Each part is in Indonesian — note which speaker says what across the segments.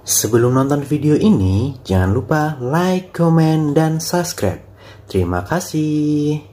Speaker 1: Sebelum nonton video ini, jangan lupa like, komen, dan subscribe. Terima kasih.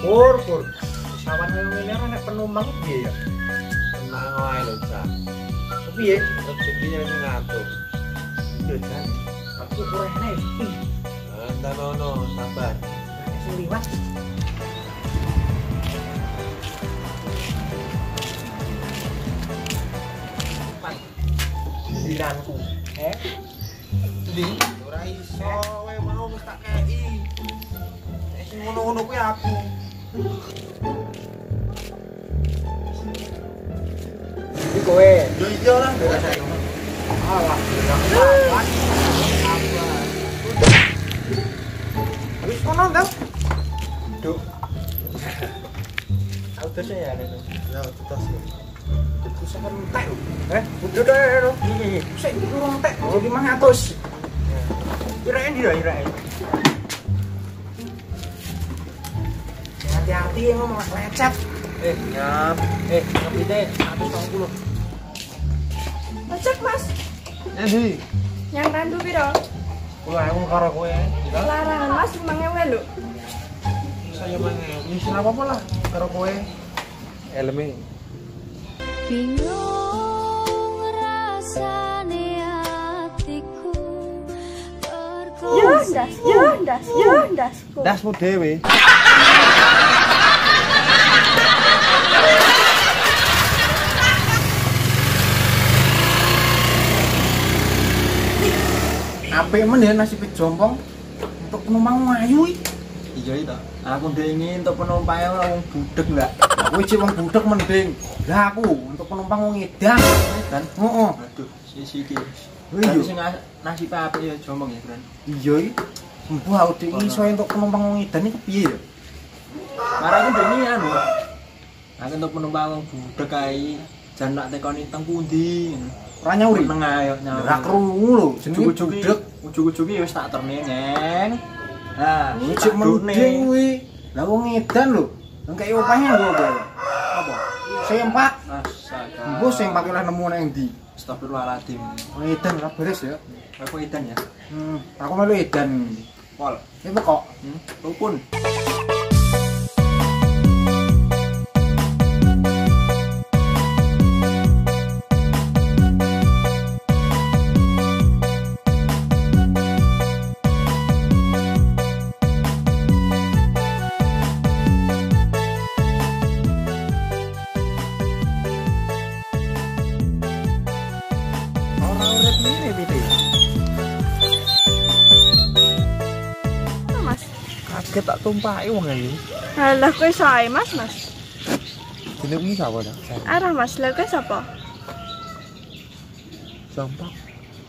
Speaker 2: Pur, pesawat ini ada penumpang piye ya?
Speaker 3: Tenang wae lho, Cak.
Speaker 2: Piye?
Speaker 3: Rezekinya sing ngatur.
Speaker 2: Yo jan. Aku kurang iki.
Speaker 3: Entar ono, sabar.
Speaker 2: Sing liwat. Dilanku.
Speaker 3: Ndi? Ora iso, wae mau wis tak kei. Sing ngono-ngono kuwi aku.
Speaker 2: Iki kowe.
Speaker 3: Yo iya lah, biasa.
Speaker 2: Alah, wis kono ndang. Duk. Auto saya ada tuh.
Speaker 3: Ya, tutas ya.
Speaker 2: Aku sampean entek lho. Udah dah. Iki. Sik durung entek. Jadi 500. Kirain dia, kirain. Hati-hati yang ngomong lecet.
Speaker 3: Nyap.
Speaker 2: Ngepite 120.
Speaker 4: Ojek mas,
Speaker 3: Endi?
Speaker 4: yang randu piro?
Speaker 3: Kula aku karo kowe.
Speaker 4: Larangan mas 5.000 lho.
Speaker 3: Saya mangen. Wis ora apa-apa lah karo kowe. Eleme.
Speaker 5: Bingung rasane atiku
Speaker 4: Yo ndasku.
Speaker 3: Dasmu dhewe.
Speaker 2: Apik men ya nasib jompong untuk penumpang ayu iki.
Speaker 3: Iya itu. Aku ndengin untuk penumpangnya wong budek enggak.
Speaker 2: Kowe cek wong budek mending. Lah aku untuk penumpang wong edan.
Speaker 3: Dan
Speaker 2: Heeh.
Speaker 3: aduh, sisi iki.
Speaker 2: Iya.
Speaker 3: Sing nasib apik ya jombong ya, Bran.
Speaker 2: Iya iki. Empuh aku dek iso untuk penumpang wong edan iki piye ya?
Speaker 3: Marah aku ndengin anu. Aku untuk penumpang wong budek kae jan nak tekoni teng pundi.
Speaker 2: Ora nyauri.
Speaker 3: Meneng ayo nyauri.
Speaker 2: Ora krungu lho, jenenge
Speaker 3: Ujug-ujugi,
Speaker 2: budek.
Speaker 3: ujug-ujugi wis tak terne, Neng. Nah,
Speaker 2: Cek mending kuwi. Lah wong edan lho. Nang kaya opahnya lho apa?
Speaker 3: apa?
Speaker 2: Sempak.
Speaker 3: Astaga.
Speaker 2: Mbok sing pake lah nemu nang ndi?
Speaker 3: Astagfirullahaladzim.
Speaker 2: Wong edan ora beres ya.
Speaker 3: Aku edan ya.
Speaker 2: Aku melu edan.
Speaker 3: Pol.
Speaker 2: Iki kok
Speaker 3: Rukun.
Speaker 2: ora urip ngene pite.
Speaker 4: Mas.
Speaker 3: Kaget tak tumpaki wong ayu.
Speaker 4: Lah kowe sae mas.
Speaker 3: Jenengmu sapa ta?
Speaker 4: Arah mas, lah kowe sapa?
Speaker 3: Sampah.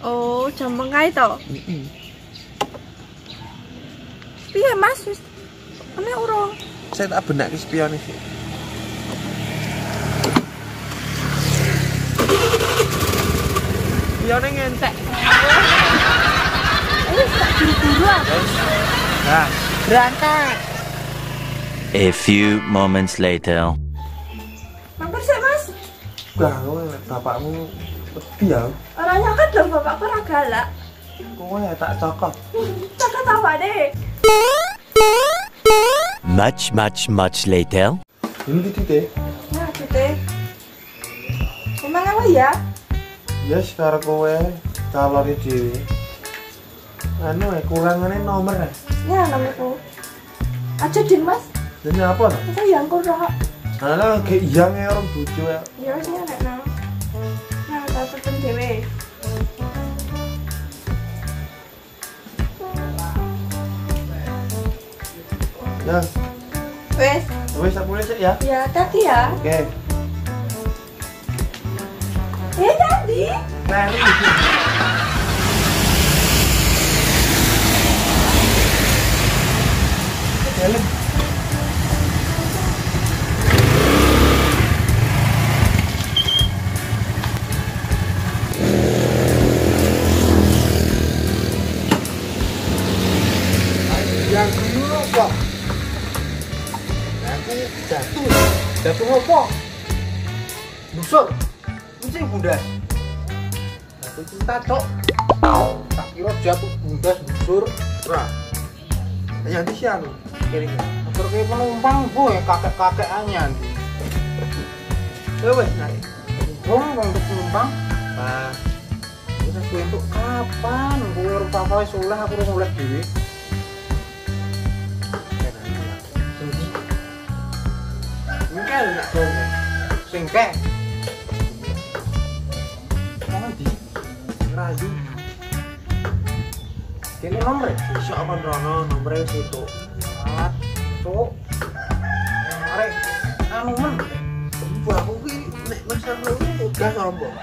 Speaker 4: Oh, jompong kae to. Piye mas? Wis ana urung.
Speaker 3: Saya tak benake spion iki. Spione ngentek.
Speaker 4: Wis tak buru-buru aku.
Speaker 3: Nah,
Speaker 2: Berangkat.
Speaker 1: A few moments later.
Speaker 4: Mampir sik mas.
Speaker 3: gah bapakmu lebih ya.
Speaker 4: Ora nyaket lho bapakku ora galak.
Speaker 3: Kowe tak cokot.
Speaker 4: Cakep apa deh?
Speaker 1: Much later.
Speaker 3: Ini titik.
Speaker 4: Nah, Dede. Emang apa ya?
Speaker 3: Ya sekarang kowe calon dhewe. Anu kurangane nomor.
Speaker 4: Ya, nomorku. Aja din Mas.
Speaker 3: Jadi apa no?
Speaker 4: Saya yang kurang.
Speaker 3: Sana kayak iyangnya orang bojo ya.
Speaker 4: Ya wis nek nang. Nah, tak pesen dhewe.
Speaker 3: Ya,
Speaker 4: Wes,
Speaker 3: wes tak boleh sih ya.
Speaker 4: ya tadi ya.
Speaker 3: Oke.
Speaker 4: Tadi.
Speaker 3: Lari. Jalan. Yang dulu kok. Aku jatuh. Jatuh apa? Busur. Kucing bundas. Jatuh cinta cok. Tak kira jatuh bundas busur. Ora. Yang di sianu. Kirinya.
Speaker 2: Motor kayak penumpang boy kakek-kakek anyan.
Speaker 3: Wes naik.
Speaker 2: Dong untuk penumpang.
Speaker 3: Nah,
Speaker 2: Terus gue untuk kapan? Gue harus apa soleh aku harus mulai dhewe. Singkel nak dong. Singkel. Mana di? Rayu. Kene nomor.
Speaker 3: besok apa Rono nomornya situ.
Speaker 2: Alat. Cuk. Arek anu men.
Speaker 3: Wah, aku ki nek masalah lu udah sombong.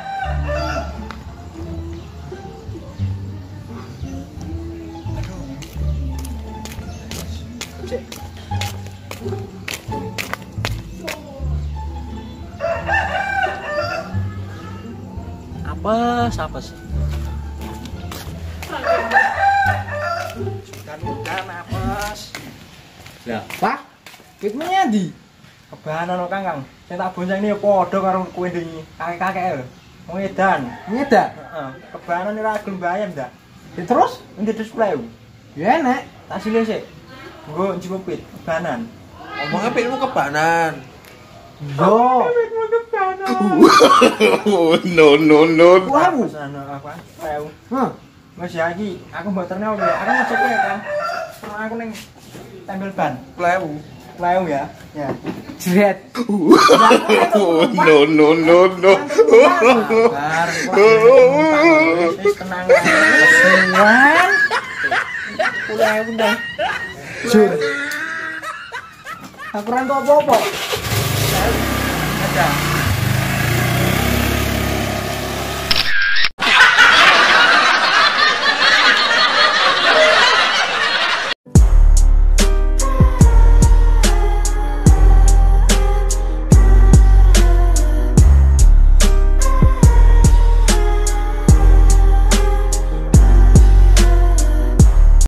Speaker 2: Cek.
Speaker 1: Apa sih?
Speaker 2: Kan apes.
Speaker 1: Lah,
Speaker 2: Pak, kitnya di kebahanan kok Kang. Saya tak bonceng ini padha karo kowe ndingi. Kakek-kakek lho. Wong edan. Nyedak? Heeh. Kebahanan ora gelem bayar ndak. Terus ndek display. Ya enek, tak silih sik. Nggo njupit kebahanan.
Speaker 3: Ngomongnya pengenmu kebanan.
Speaker 2: Yo.
Speaker 6: No.
Speaker 2: Wow. Sana apa? Rew. Hah. Mas Yagi, aku motornya udah. Aku ngecek ya kan. Aku ning tempel ban.
Speaker 3: Klewu.
Speaker 2: Lew ya. Ya. Jret.
Speaker 6: No.
Speaker 2: Sabar, wis tenang ae. Sewan. Udah. Jur. Aku ora entuk apa-apa. Ada.